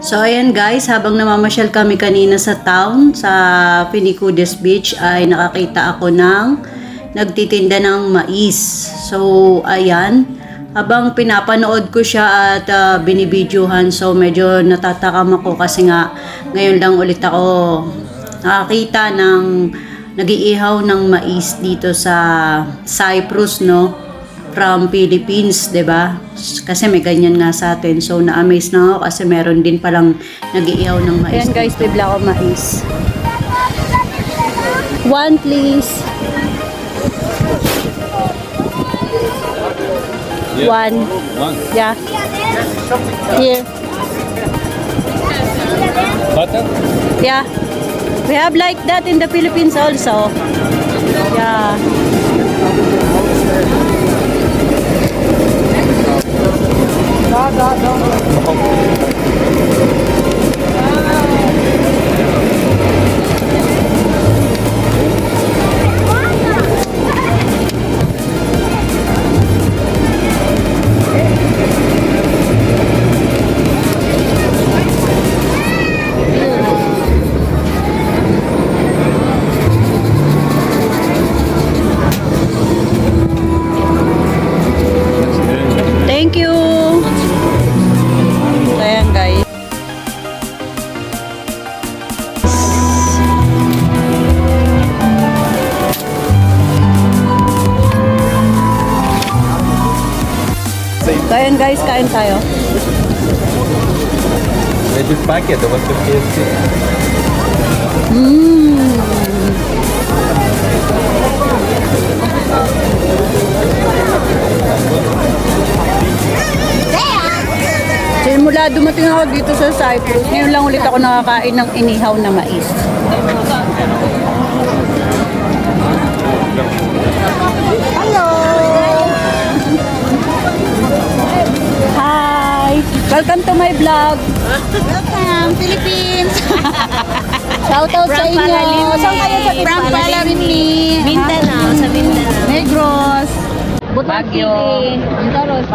So ayan guys, habang namamasyal kami kanina sa town, sa Pinicudes Beach, ay nakakita ako ng nagtitinda ng mais. So ayan, habang pinapanood ko siya at binibidyohan, so medyo natatakam ako kasi nga ngayon lang ulit ako nakakita ng nag-iihaw ng mais dito sa Cyprus, no? From Philippines, 'di ba? Kasi may ganyan nga sa atin. So na-amaze na ako kasi meron din palang nag-iihaw ng mais. Ayan guys, bibla ako mais. One please. One. Yeah. Here. Butter? Yeah. We have like that in the Philippines also. Yeah. Thank you. Ayan guys. Ayan guys, kain tayo. Maybe packet, what's the KFC? Simula dumating ako dito sa Cyprus, ngayon lang ulit ako nakakain ng inihaw na mais. Hello! Hi! Welcome to my vlog. Welcome, Philippines! Shoutout sa inyo. Saan kayo sa From Palarini. Mindanao, sa Mindanao. Negros. Baguio. Antaros.